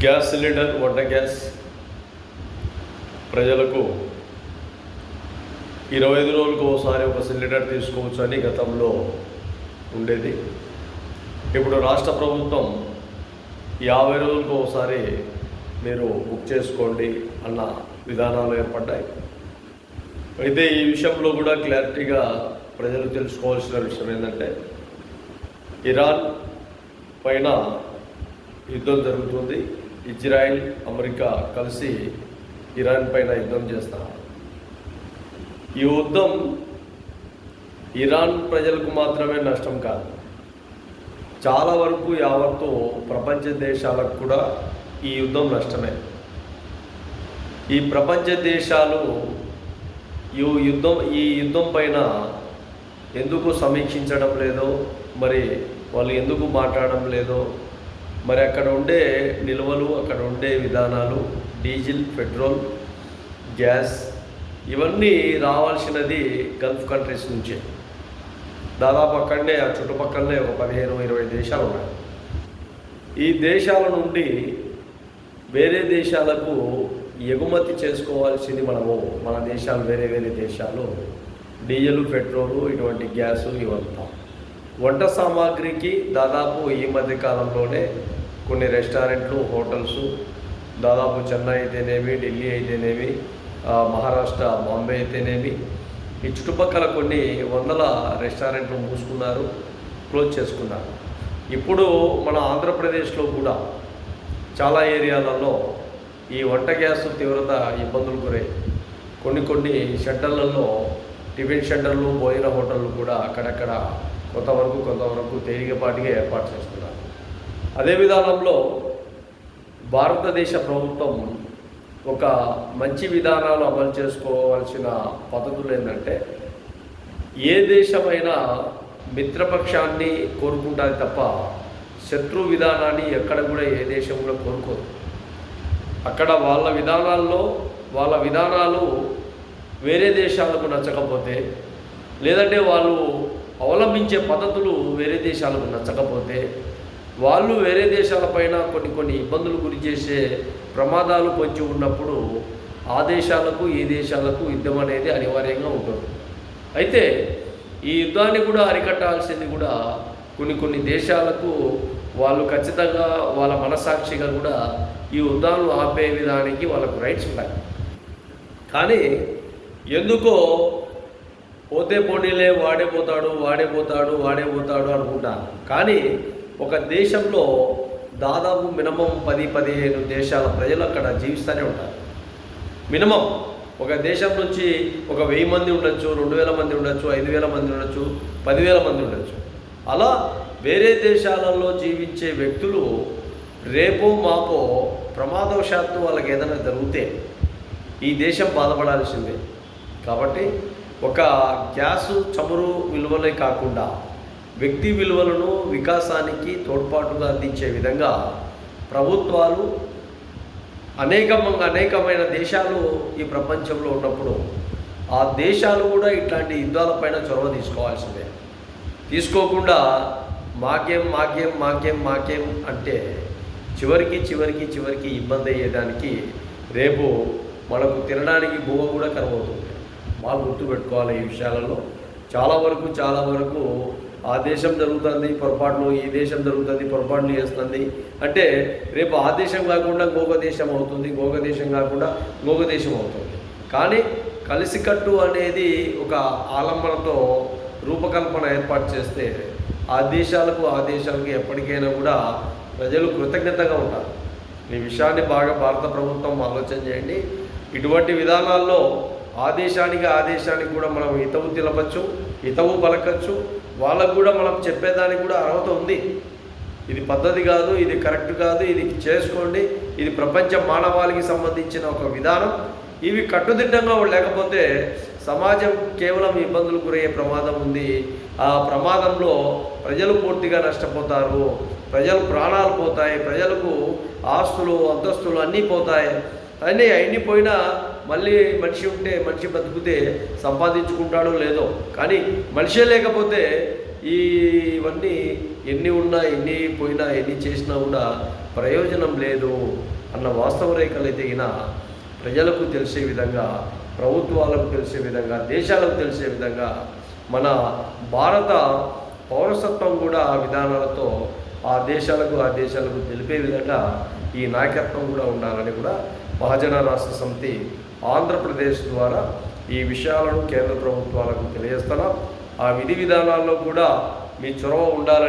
Gas cylinder, వంట gas ప్రజలకు 25 రోజులకు ఒకసారి ఒక సిలిండర్ తీసుకోవచ్చు అని గతంలో ఉండేది. ఇప్పుడు రాష్ట్ర ప్రభుత్వం 50 రోజులకు ఒకసారి మీరు బుక్ చేసుకోండి అన్న విధానాలు ఏర్పడ్డాయి. అయితే ఈ విషయంలో కూడా క్లారిటీగా ప్రజలు తెలుసుకోవాల్సిన విషయం ఏంటంటే, ఇరాన్ పైన యుద్ధం జరుగుతుంది. ఇజ్రాయిల్, అమెరికా కలిసి ఇరాన్ పైన యుద్ధం చేస్తారు. ఈ యుద్ధం ఇరాన్ ప్రజలకు మాత్రమే నష్టం కాదు, చాలా వరకు యావత్తు ప్రపంచ దేశాలకు కూడా ఈ యుద్ధం నష్టమే. ఈ ప్రపంచ దేశాలు ఈ యుద్ధం పైన ఎందుకు సమీక్షించడం లేదో, మరి వాళ్ళు ఎందుకు మాట్లాడడం లేదో, మరి అక్కడ ఉండే నిల్వలు, అక్కడ ఉండే విధానాలు, డీజిల్, పెట్రోల్, గ్యాస్ ఇవన్నీ రావాల్సినది గల్ఫ్ కంట్రీస్ నుంచే. దాదాపు అక్కడనే ఆ చుట్టుపక్కలనే ఒక 15-20 దేశాలు ఉన్నాయి. ఈ దేశాల నుండి వేరే దేశాలకు ఎగుమతి చేసుకోవాల్సింది మన దేశాలు, వేరే దేశాలు డీజిల్, పెట్రోలు, ఇటువంటి గ్యాసు ఇవంతా. వంట సామాగ్రికి దాదాపు ఈ మధ్య కాలంలోనే కొన్ని రెస్టారెంట్లు, హోటల్స్ దాదాపు చెన్నై అయితేనేమి, ఢిల్లీ అయితేనేమి, మహారాష్ట్ర, బాంబే అయితేనేమి, ఈ చుట్టుపక్కల కొన్ని వందల రెస్టారెంట్లు మూసుకున్నారు, క్లోజ్ చేసుకున్నారు. ఇప్పుడు మన ఆంధ్రప్రదేశ్లో కూడా చాలా ఏరియాలలో ఈ వంట గ్యాస్ తీవ్రత ఇబ్బందులు గురై కొన్ని షెడ్డర్లలో, టిఫిన్ షెడ్డర్లు, భోజన హోటళ్ళు కూడా అక్కడక్కడ కొంతవరకు తేలికపాటిగా ఏర్పాటు చేస్తున్నారు. అదే విధానంలో భారతదేశ ప్రభుత్వం ఒక మంచి విధానాలు అమలు చేసుకోవాల్సిన పద్ధతులు ఏంటంటే, ఏ దేశమైనా మిత్రపక్షాన్ని కోరుకుంటుంది తప్ప శత్రు విధానాన్ని ఎక్కడ కూడా ఏ దేశం కూడా కోరుకోదు. అక్కడ వాళ్ళ విధానాలు వేరే దేశాలకు నచ్చకపోతే, లేదంటే వాళ్ళు అవలంబించే పద్ధతులు వేరే దేశాలకు నచ్చకపోతే, వాళ్ళు వేరే దేశాలపైన కొన్ని ఇబ్బందులు గురి చేసే ప్రమాదాలు పొంచి ఉన్నప్పుడు ఆ దేశాలకు, ఈ దేశాలకు యుద్ధం అనేది అనివార్యంగా ఉంటుంది. అయితే ఈ యుద్ధాన్ని కూడా అరికట్టాల్సింది కూడా కొన్ని దేశాలకు వాళ్ళు ఖచ్చితంగా వాళ్ళ మనసాక్షిగా కూడా ఈ యుద్ధాలను ఆపే విధానికి వాళ్ళకు రైట్స్ ఉంటాయి. కానీ ఎందుకో పోతే పోనీలే, వాడే పోతాడు అనుకుంటారు. కానీ ఒక దేశంలో దాదాపు మినిమం 10-15 దేశాల ప్రజలు అక్కడ జీవిస్తూనే ఉంటారు. మినిమం ఒక దేశం నుంచి ఒక 1000 మంది ఉండొచ్చు, 2000 మంది ఉండొచ్చు, 5000 మంది ఉండొచ్చు, 10,000 మంది ఉండొచ్చు. అలా వేరే దేశాలలో జీవించే వ్యక్తులు రేపో మాపో ప్రమాదవశాత్తు వాళ్ళకి ఏదైనా జరిగితే ఈ దేశం బాధపడాల్సిందే. కాబట్టి ఒక గ్యాసు, చమురు విలువలే కాకుండా వ్యక్తి విలువలను వికాసానికి తోడ్పాటుగా అందించే విధంగా ప్రభుత్వాలు అనేకమైన దేశాలు ఈ ప్రపంచంలో ఉన్నప్పుడు ఆ దేశాలు కూడా ఇట్లాంటి యుద్ధాలపైన చొరవ తీసుకోవాల్సిందే. తీసుకోకుండా మాకేం అంటే చివరికి ఇబ్బంది అయ్యేదానికి రేపు మనకు తినడానికి బువ్వ కూడా కరువవుతుంది. బాగా గుర్తుపెట్టుకోవాలి ఈ విషయాలలో. చాలా వరకు ఆ దేశం జరుగుతుంది పొరపాట్లు, ఈ దేశం జరుగుతుంది పొరపాట్లు చేస్తుంది అంటే రేపు ఆ దేశం కాకుండా ఇంకొక దేశం అవుతుంది, ఇంకొక దేశం కాకుండా ఇంకొక దేశం అవుతుంది. కానీ కలిసికట్టు అనేది ఒక ఆలంబనతో రూపకల్పన ఏర్పాటు చేస్తే ఆ దేశాలకు ఎప్పటికైనా కూడా ప్రజలు కృతజ్ఞతగా ఉంటారు. ఈ విషయాన్ని బాగా భారత ప్రభుత్వం ఆలోచన చేయండి. ఇటువంటి విధానాల్లో ఆ దేశానికి కూడా మనం హితవు తెలపచ్చు, హితవు పలకచ్చు. వాళ్ళకు కూడా మనం చెప్పేదానికి కూడా అర్హత ఉంది. ఇది పద్ధతి కాదు, ఇది కరెక్ట్ కాదు, ఇది చేసుకోండి, ఇది ప్రపంచ మానవాళికి సంబంధించిన ఒక విధానం. ఇవి కట్టుదిట్టంగా లేకపోతే సమాజం కేవలం ఇబ్బందులు గురయ్యే ప్రమాదం ఉంది. ఆ ప్రమాదంలో ప్రజలు పూర్తిగా నష్టపోతారు, ప్రజలు ప్రాణాలు పోతాయి, ప్రజలకు ఆస్తులు, అంతస్తులు అన్నీ పోతాయి. అన్నీ పోయినా మళ్ళీ మనిషి బతికితే సంపాదించుకుంటాడో లేదో, కానీ మనిషే లేకపోతే ఇవన్నీ ఎన్ని ఉన్నా ఎన్ని పోయినా ఎన్ని చేసినా కూడా ప్రయోజనం లేదు అన్న వాస్తవ రేఖలైతే ఈయన ప్రజలకు తెలిసే విధంగా, ప్రభుత్వాలకు తెలిసే విధంగా, దేశాలకు తెలిసే విధంగా మన భారత పౌరసత్వం కూడా విధానాలతో ఆ దేశాలకు తెలిపే విధంగా ఈ నాయకత్వం కూడా ఉండాలని కూడా మహాజన రాష్ట్ర సమితి ఆంధ్రప్రదేశ్ ద్వారా ఈ విషయాలను కేంద్ర ప్రభుత్వాలకు తెలియజేస్తున్నాం. ఆ విధి విధానాల్లో కూడా మీ చొరవ ఉండాలని